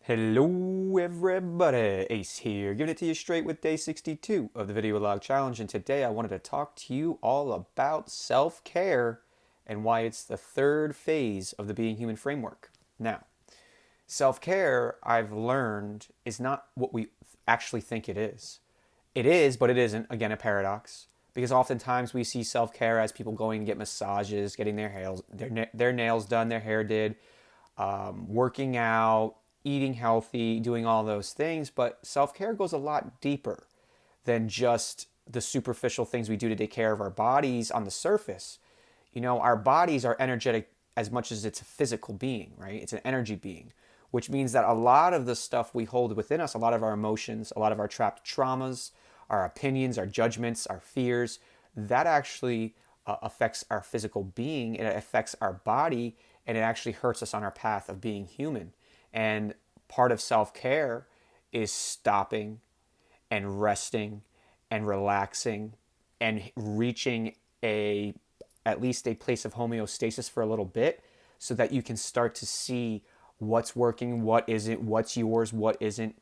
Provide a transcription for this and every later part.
Hello everybody, Ace here, giving it to you straight with day 62 of the Video Log Challenge, and today I wanted to talk to you all about self-care and why it's the third phase of the Being Human framework. Now, self-care, I've learned, is not what we actually think it is. It is, but it isn't, again, a paradox, because oftentimes we see self-care as people going to get massages, getting their nails done, their hair did, working out, eating healthy, doing all those things. But self care goes a lot deeper than just the superficial things we do to take care of our bodies on the surface. You know, our bodies are energetic as much as it's a physical being, right? It's an energy being, which means that a lot of the stuff we hold within us, a lot of our emotions, a lot of our trapped traumas, our opinions, our judgments, our fears, that actually affects our physical being. It affects our body, and it actually hurts us on our path of being human. And part of self care is stopping and resting and relaxing and reaching a at least a place of homeostasis for a little bit so that you can start to see what's working, what isn't, what's yours, what isn't.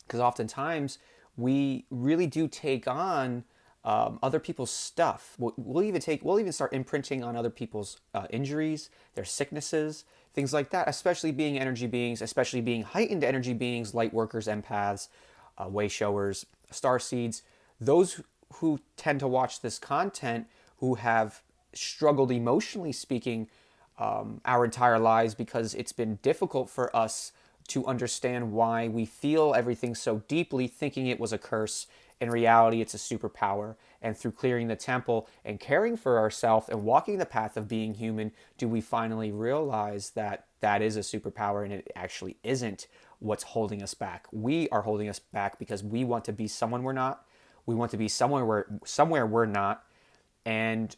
Because oftentimes we really do take on other people's stuff. We'll even start imprinting on other people's injuries, their sicknesses, things like that. Especially being energy beings, especially being heightened energy beings, light workers, empaths, way showers, star seeds. Those who tend to watch this content, who have struggled emotionally speaking our entire lives because it's been difficult for us to understand why we feel everything so deeply, thinking it was a curse. In reality, it's a superpower. And through clearing the temple and caring for ourselves and walking the path of being human, do we finally realize that that is a superpower and it actually isn't what's holding us back. We are holding us back because we want to be someone we're not. We want to be somewhere we're not. And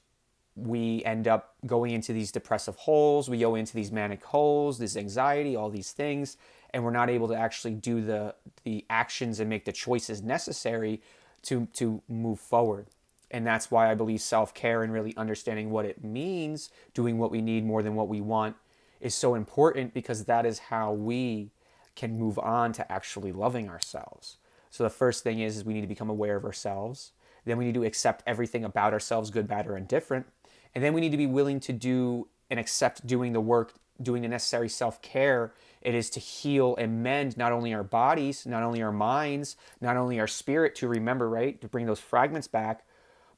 we end up going into these depressive holes, we go into these manic holes, this anxiety, all these things, and we're not able to actually do the actions and make the choices necessary to move forward. And that's why I believe self-care and really understanding what it means, doing what we need more than what we want, is so important, because that is how we can move on to actually loving ourselves. So the first thing is we need to become aware of ourselves. Then we need to accept everything about ourselves, good, bad, or indifferent. And then we need to be willing to do and accept doing the work, doing the necessary self-care it is to heal and mend not only our bodies, not only our minds, not only our spirit, to remember, right, to bring those fragments back,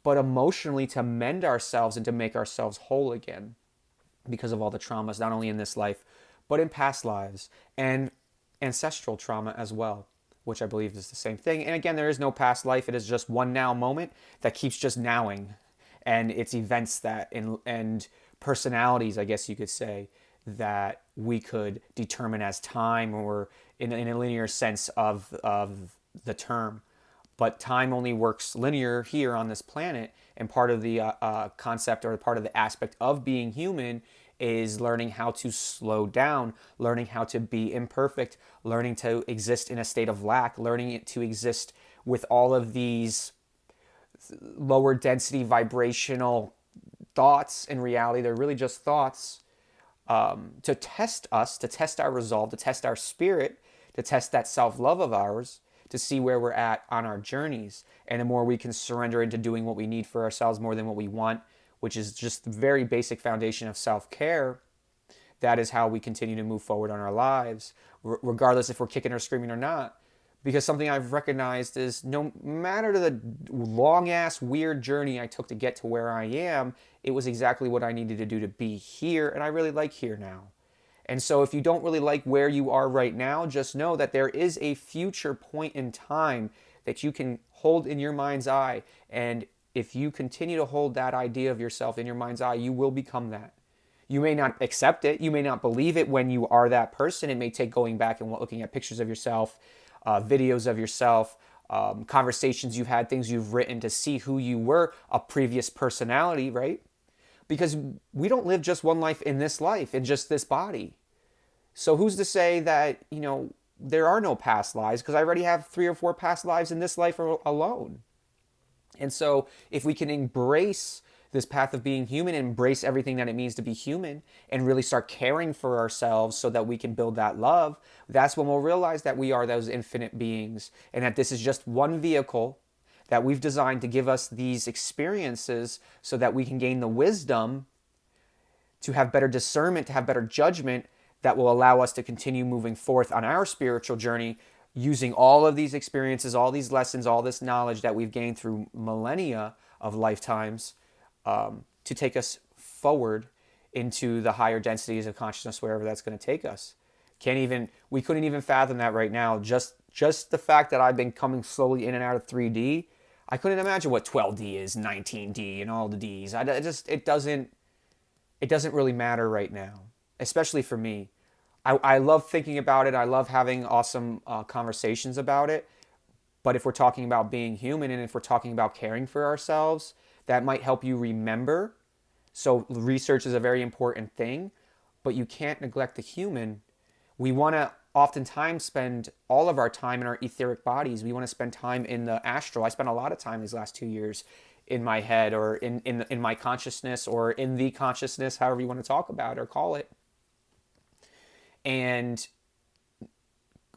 but emotionally to mend ourselves and to make ourselves whole again because of all the traumas, not only in this life, but in past lives and ancestral trauma as well, which I believe is the same thing. And again, there is no past life. It is just one now moment that keeps just nowing. And it's events that and personalities, I guess you could say, that we could determine as time, or in a linear sense of the term. But time only works linear here on this planet. And part of the concept, or part of the aspect of being human, is learning how to slow down, learning how to be imperfect, learning to exist in a state of lack, learning to exist with all of these lower density vibrational thoughts. In reality, they're really just thoughts, to test us, to test our resolve, to test our spirit, to test that self-love of ours, to see where we're at on our journeys. And the more we can surrender into doing what we need for ourselves more than what we want, which is just the very basic foundation of self-care, that is how we continue to move forward on our lives, regardless if we're kicking or screaming or not. Because something I've recognized is, no matter the long ass weird journey I took to get to where I am, it was exactly what I needed to do to be here. And I really like here now. And so if you don't really like where you are right now, just know that there is a future point in time that you can hold in your mind's eye. And if you continue to hold that idea of yourself in your mind's eye, you will become that. You may not accept it. You may not believe it when you are that person. It may take going back and looking at pictures of yourself, videos of yourself, conversations you've had, things you've written, to see who you were, a previous personality, right? Because we don't live just one life in just this body. So who's to say that, there are no past lives? Because I already have 3 or 4 past lives in this life alone. And so if we can embrace this path of being human, embrace everything that it means to be human, and really start caring for ourselves so that we can build that love, that's when we'll realize that we are those infinite beings and that this is just one vehicle that we've designed to give us these experiences so that we can gain the wisdom to have better discernment, to have better judgment that will allow us to continue moving forth on our spiritual journey using all of these experiences, all these lessons, all this knowledge that we've gained through millennia of lifetimes to take us forward into the higher densities of consciousness, wherever that's going to take us. We couldn't even fathom that right now. Just the fact that I've been coming slowly in and out of 3D, I couldn't imagine what 12D is, 19D, and all the Ds. It doesn't really matter right now, especially for me. I love thinking about it. I love having awesome conversations about it. But if we're talking about being human and if we're talking about caring for ourselves, that might help you remember. So research is a very important thing, but you can't neglect the human. We want to oftentimes spend all of our time in our etheric bodies. We want to spend time in the astral. I spent a lot of time these last 2 years in my head or in my consciousness or in the consciousness, however you want to talk about it or call it. And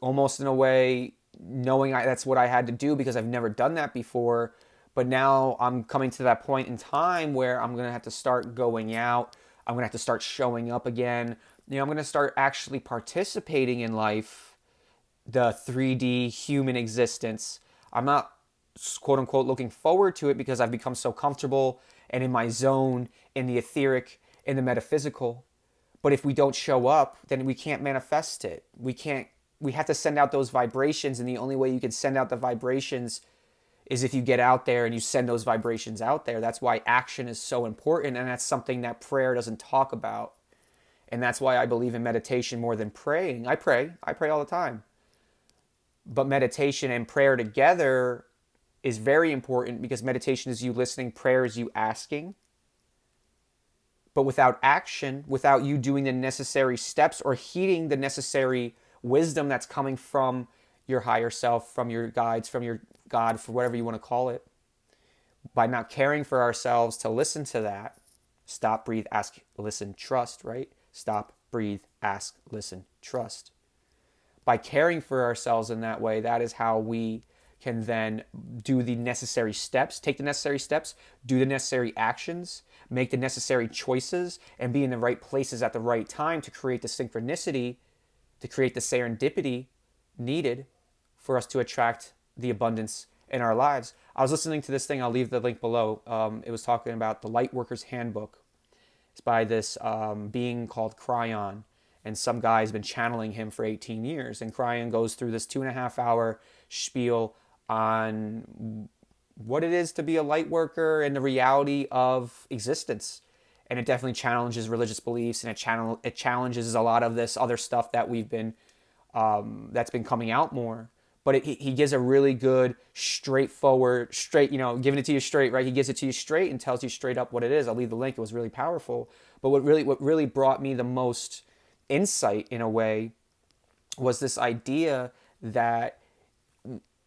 almost in a way, knowing that's what I had to do because I've never done that before. But now I'm coming to that point in time where I'm going to have to start going out. I'm going to have to start showing up again. I'm going to start actually participating in life, the 3D human existence. I'm not, quote unquote, looking forward to it because I've become so comfortable and in my zone, in the etheric, in the metaphysical. But if we don't show up, then we can't manifest it. We have to send out those vibrations, and the only way you can send out the vibrations is if you get out there and you send those vibrations out there. That's why action is so important, and that's something that prayer doesn't talk about. And that's why I believe in meditation more than praying. I pray all the time. But meditation and prayer together is very important because meditation is you listening, prayer is you asking. But without action, without you doing the necessary steps or heeding the necessary wisdom that's coming from your higher self, from your guides, from your God, for whatever you want to call it, by not caring for ourselves to listen to that, stop, breathe, ask, listen, trust, right? Stop, breathe, ask, listen, trust. By caring for ourselves in that way, that is how we can then do the necessary steps, take the necessary steps, do the necessary actions, make the necessary choices, and be in the right places at the right time to create the synchronicity, to create the serendipity needed for us to attract the abundance in our lives. I was listening to this thing, I'll leave the link below. It was talking about the Lightworker's Handbook. It's by this being called Cryon. And some guy's been channeling him for 18 years. And Cryon goes through this 2.5 hour spiel on what it is to be a light worker and the reality of existence. And it definitely challenges religious beliefs, and it challenges a lot of this other stuff that we've been that's been coming out more. But he gives a really good, straightforward, giving it to you straight, right? He gives it to you straight and tells you straight up what it is. I'll leave the link. It was really powerful. But what really brought me the most insight in a way was this idea that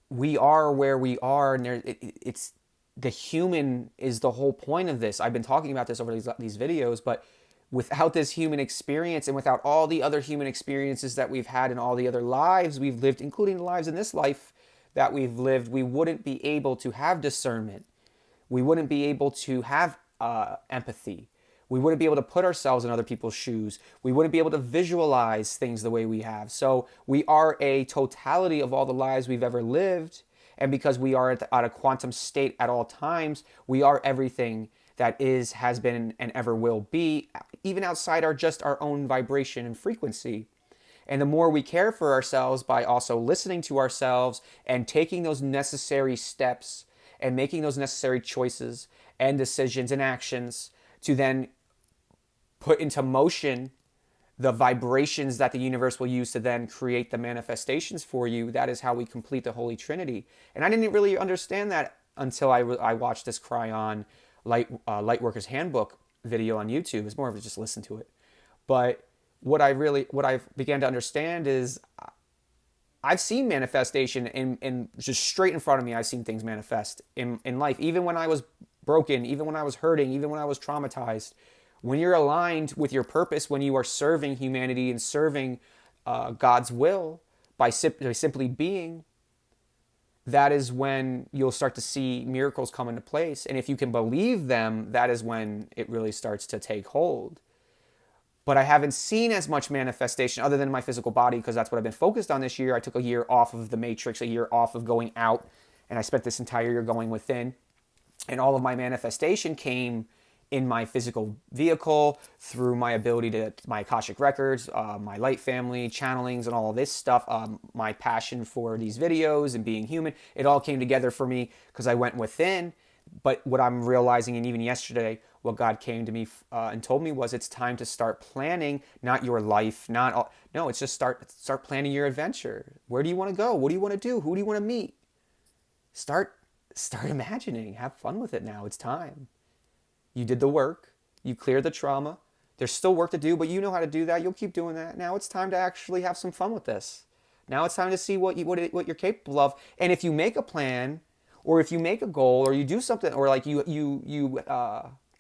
we are where we are, and it's the human is the whole point of this. I've been talking about this over these videos, but without this human experience and without all the other human experiences that we've had in all the other lives we've lived, including the lives in this life that we've lived, we wouldn't be able to have discernment. We wouldn't be able to have empathy. We wouldn't be able to put ourselves in other people's shoes. We wouldn't be able to visualize things the way we have. So we are a totality of all the lives we've ever lived. And because we are at a quantum state at all times, we are everything that is, has been, and ever will be, even outside our own vibration and frequency. And the more we care for ourselves by also listening to ourselves and taking those necessary steps and making those necessary choices and decisions and actions to then put into motion the vibrations that the universe will use to then create the manifestations for you, that is how we complete the Holy Trinity. And I didn't really understand that until I watched this Cryon Lightworker's Handbook video on YouTube. It's more of just listen to it. But what I began to understand is I've seen manifestation in just straight in front of me. I've seen things manifest in life. Even when I was broken, even when I was hurting, even when I was traumatized. When you're aligned with your purpose, when you are serving humanity and serving God's will by simply being, that is when you'll start to see miracles come into place. And if you can believe them, that is when it really starts to take hold. But I haven't seen as much manifestation other than my physical body, because that's what I've been focused on this year. I took a year off of the matrix, a year off of going out, and I spent this entire year going within. And all of my manifestation came in my physical vehicle through my ability to, my Akashic records, my light family, channelings, and all of this stuff, my passion for these videos and being human. It all came together for me because I went within. But what I'm realizing, and even yesterday, what God came to me and told me was, it's time to start planning, not your life, not all, no, it's just start planning your adventure. Where do you want to go? What do you want to do? Who do you want to meet? Start imagining. Have fun with it now. It's time. You did the work. You cleared the trauma. There's still work to do, but you know how to do that. You'll keep doing that. Now it's time to actually have some fun with this. Now it's time to see what you're capable of. And if you make a plan, or if you make a goal, or you do something, or like you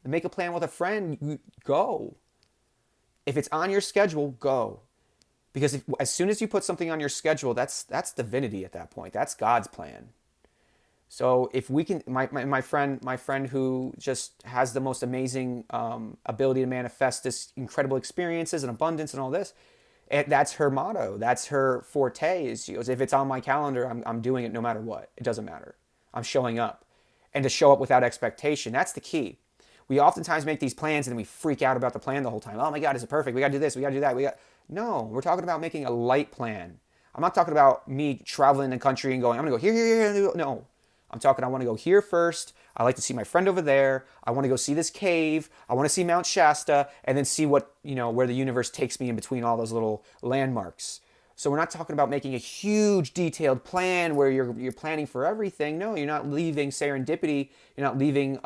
make a plan with a friend, you go. If it's on your schedule, go. Because as soon as you put something on your schedule, that's divinity at that point. That's God's plan. So if we can, my friend who just has the most amazing ability to manifest this incredible experiences and abundance and all this, that's her motto. That's her forte. Is she goes, if it's on my calendar, I'm doing it no matter what. It doesn't matter. I'm showing up. And to show up without expectation, that's the key. We oftentimes make these plans and then we freak out about the plan the whole time. Oh my God, is it perfect? We got to do this. We got to do that. No, we're talking about making a light plan. I'm not talking about me traveling the country and going, I'm going to go here. No. I'm talking, I want to go here first. I like to see my friend over there. I want to go see this cave. I want to see Mount Shasta, and then see what, where the universe takes me in between all those little landmarks. So we're not talking about making a huge detailed plan where you're planning for everything. No, you're not leaving serendipity. You're not leaving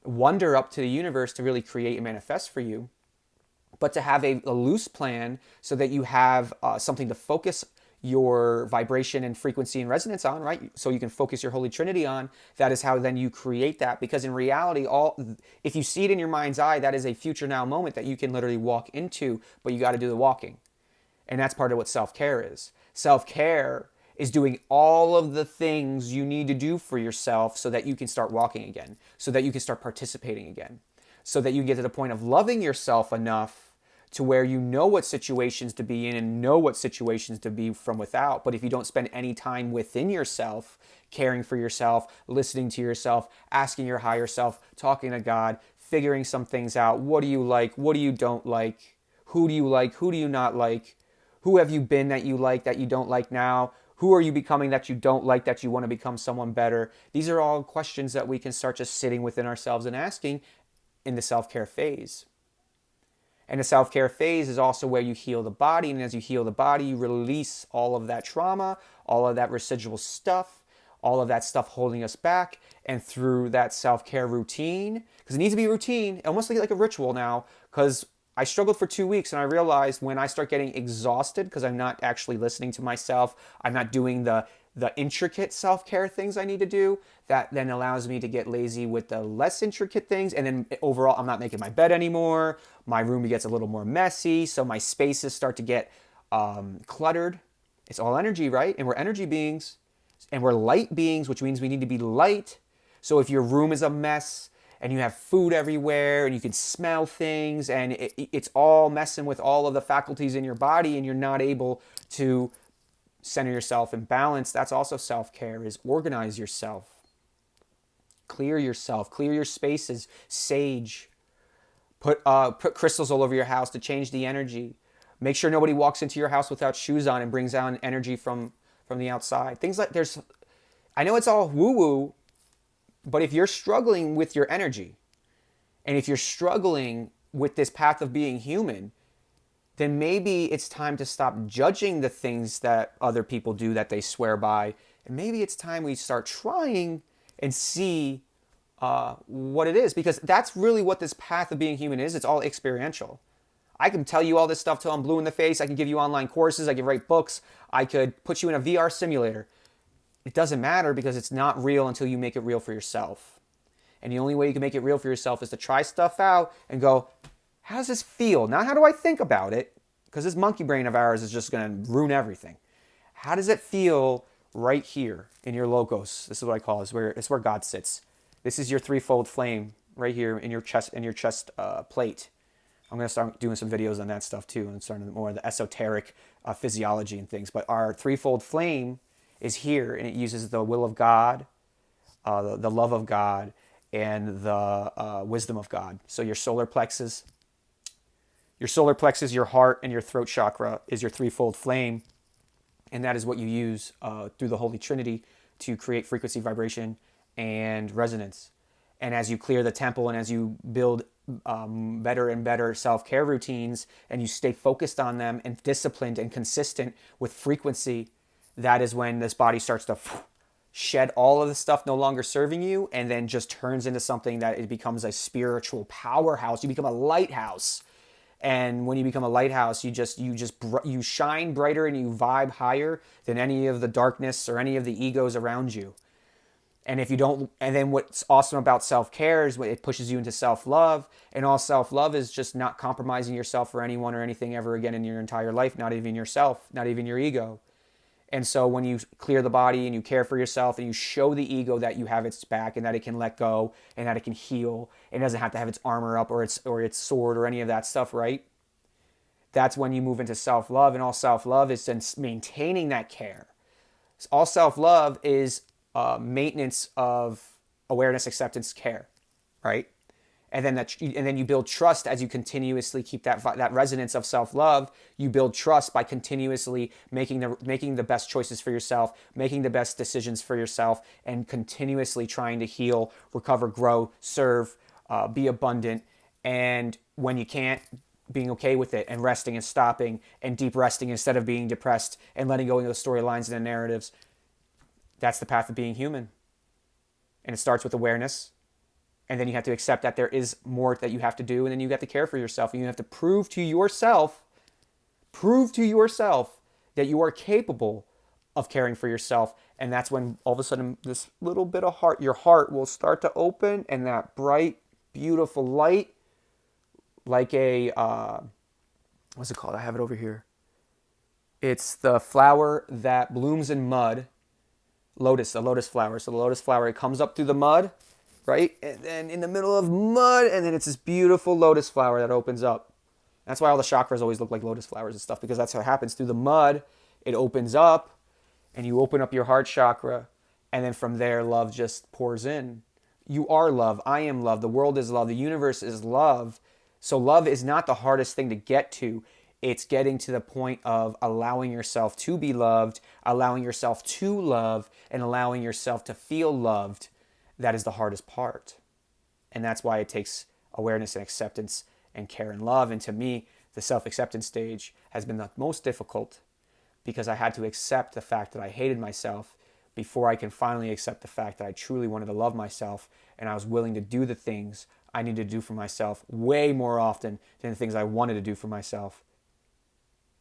wonder up to the universe to really create and manifest for you. But to have a loose plan so that you have something to focus your vibration and frequency and resonance on, right? So you can focus your Holy Trinity on. That is how then you create that. Because in reality, if you see it in your mind's eye, that is a future now moment that you can literally walk into, but you got to do the walking. And that's part of what self-care is. Self-care is doing all of the things you need to do for yourself so that you can start walking again, so that you can start participating again, so that you get to the point of loving yourself enough to where you know what situations to be in and know what situations to be from without. But if you don't spend any time within yourself, caring for yourself, listening to yourself, asking your higher self, talking to God, figuring some things out, what do you like, what do you don't like, who do you not like, who have you been that you like that you don't like now, who are you becoming that you don't like that you want to become someone better? These are all questions that we can start just sitting within ourselves and asking in the self-care phase. And the self-care phase is also where you heal the body. And as you heal the body, you release all of that trauma, all of that residual stuff, all of that stuff holding us back. And through that self-care routine, because it needs to be routine, almost like a ritual now, because I struggled for 2 weeks and I realized when I start getting exhausted because I'm not actually listening to myself, I'm not doing the intricate self-care things I need to do, that then allows me to get lazy with the less intricate things. And then overall, I'm not making my bed anymore. My room gets a little more messy. So my spaces start to get cluttered. It's all energy, right? And we're energy beings and we're light beings, which means we need to be light. So if your room is a mess and you have food everywhere and you can smell things and it's all messing with all of the faculties in your body and you're not able to center yourself in balance, that's also self-care, is organize yourself. Clear yourself, clear your spaces, sage. Put crystals all over your house to change the energy. Make sure nobody walks into your house without shoes on and brings down energy from the outside. Things like I know it's all woo-woo, but if you're struggling with your energy, and if you're struggling with this path of being human, then maybe it's time to stop judging the things that other people do that they swear by. And maybe it's time we start trying and see what it is. Because that's really what this path of being human is. It's all experiential. I can tell you all this stuff till I'm blue in the face. I can give you online courses. I can write books. I could put you in a VR simulator. It doesn't matter because it's not real until you make it real for yourself. And the only way you can make it real for yourself is to try stuff out and go, how does this feel? Not how do I think about it? Because this monkey brain of ours is just going to ruin everything. How does it feel right here in your logos? This is what I call it. It's where God sits. This is your threefold flame right here in your chest plate. I'm going to start doing some videos on that stuff too, and starting more of the esoteric physiology and things. But our threefold flame is here, and it uses the will of God, the love of God, and the wisdom of God. So your solar plexus, your heart, and your throat chakra is your threefold flame, and that is what you use through the Holy Trinity to create frequency, vibration, and resonance. And as you clear the temple and as you build better and better self-care routines and you stay focused on them and disciplined and consistent with frequency, that is when this body starts to shed all of the stuff no longer serving you and then just turns into something that it becomes a spiritual powerhouse. You become a lighthouse. And when you become a lighthouse, you shine brighter and you vibe higher than any of the darkness or any of the egos around you. And if you don't, and then what's awesome about self-care is it pushes you into self-love, and all self-love is just not compromising yourself for anyone or anything ever again in your entire life, not even yourself, not even your ego. And so when you clear the body and you care for yourself and you show the ego that you have its back and that it can let go and that it can heal, it doesn't have to have its armor up or its sword or any of that stuff, right? That's when you move into self-love, and all self-love is then maintaining that care. All self-love is maintenance of awareness, acceptance, care, right? And then you build trust as you continuously keep that resonance of self-love. You build trust by continuously making the best choices for yourself, making the best decisions for yourself, and continuously trying to heal, recover, grow, serve, be abundant. And when you can't, being okay with it and resting and stopping and deep resting instead of being depressed and letting go of those storylines and the narratives. That's the path of being human. And it starts with awareness. And then you have to accept that there is more that you have to do. And then you have to care for yourself. And you have to prove to yourself that you are capable of caring for yourself. And that's when all of a sudden this little bit of your heart will start to open, and that bright, beautiful light, like a, what's it called? I have it over here. It's the flower that blooms in mud. The lotus flower. So the lotus flower, it comes up through the mud, right? And then in the middle of mud, and then it's this beautiful lotus flower that opens up. That's why all the chakras always look like lotus flowers and stuff, because that's how it happens. Through the mud, it opens up, and you open up your heart chakra, and then from there, love just pours in. You are love. I am love. The world is love. The universe is love. So love is not the hardest thing to get to. It's getting to the point of allowing yourself to be loved, allowing yourself to love, and allowing yourself to feel loved. That is the hardest part. And that's why it takes awareness and acceptance and care and love. And to me, the self-acceptance stage has been the most difficult, because I had to accept the fact that I hated myself before I can finally accept the fact that I truly wanted to love myself, and I was willing to do the things I needed to do for myself way more often than the things I wanted to do for myself.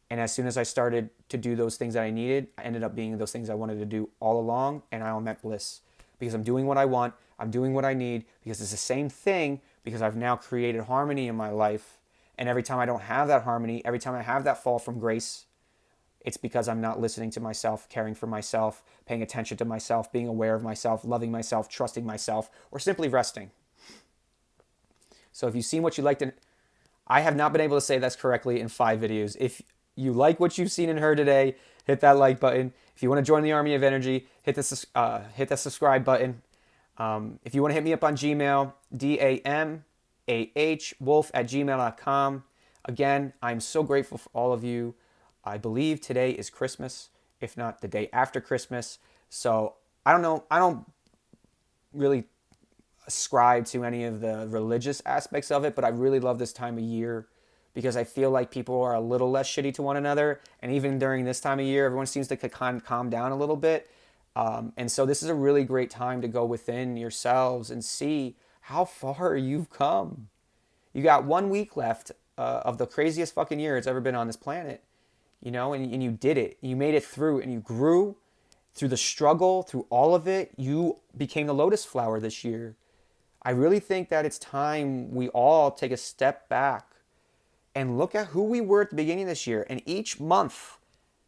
And as soon as I started to do those things that I needed, I ended up being those things I wanted to do all along, and I met bliss. Because I'm doing what I want, I'm doing what I need, because it's the same thing, because I've now created harmony in my life. And every time I don't have that harmony, every time I have that fall from grace, it's because I'm not listening to myself, caring for myself, paying attention to myself, being aware of myself, loving myself, trusting myself, or simply resting. So if you've seen what you liked, I have not been able to say this correctly in 5 videos. If you like what you've seen and heard today, hit that like button. If you want to join the army of energy, hit the subscribe button. If you want to hit me up on Gmail, damahwolf@gmail.com. Again, I'm so grateful for all of you. I believe today is Christmas, if not the day after Christmas. So I don't know. I don't really ascribe to any of the religious aspects of it, but I really love this time of year, because I feel like people are a little less shitty to one another. And even during this time of year, everyone seems to calm down a little bit. And so this is a really great time to go within yourselves and see how far you've come. You got 1 week left of the craziest fucking year it's ever been on this planet. You know, and you did it. You made it through, and you grew through the struggle, through all of it. You became the lotus flower this year. I really think that it's time we all take a step back and look at who we were at the beginning of this year and each month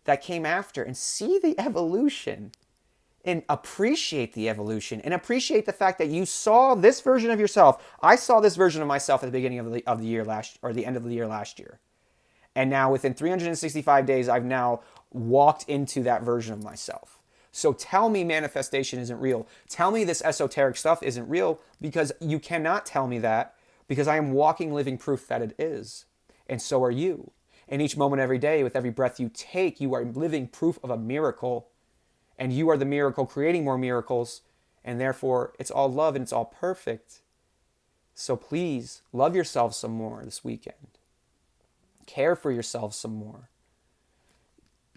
that came after and see the evolution and appreciate the evolution and appreciate the fact that you saw this version of yourself. I saw this version of myself at the beginning of the year or the end of the year last year. And now within 365 days, I've now walked into that version of myself. So tell me manifestation isn't real. Tell me this esoteric stuff isn't real, because you cannot tell me that, because I am walking, living proof that it is. And so are you. And each moment, every day, with every breath you take, you are living proof of a miracle. And you are the miracle creating more miracles. And therefore, it's all love and it's all perfect. So please, love yourself some more this weekend. Care for yourselves some more.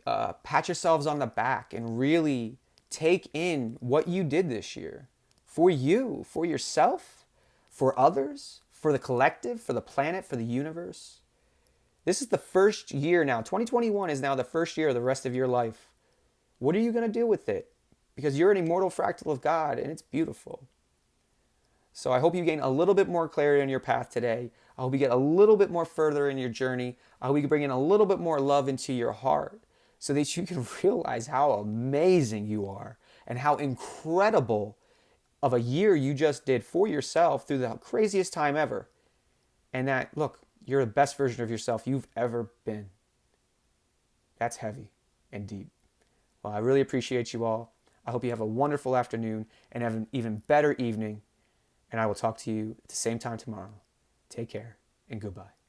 Pat yourselves on the back and really take in what you did this year. For you, for yourself, for others, for the collective, for the planet, for the universe. This is the first year now. 2021 is now the first year of the rest of your life. What are you going to do with it? Because you're an immortal fractal of God, and it's beautiful. So I hope you gain a little bit more clarity on your path today. I hope you get a little bit more further in your journey. I hope you can bring in a little bit more love into your heart so that you can realize how amazing you are and how incredible of a year you just did for yourself through the craziest time ever. And that, look, you're the best version of yourself you've ever been. That's heavy and deep. Well, I really appreciate you all. I hope you have a wonderful afternoon and have an even better evening. And I will talk to you at the same time tomorrow. Take care and goodbye.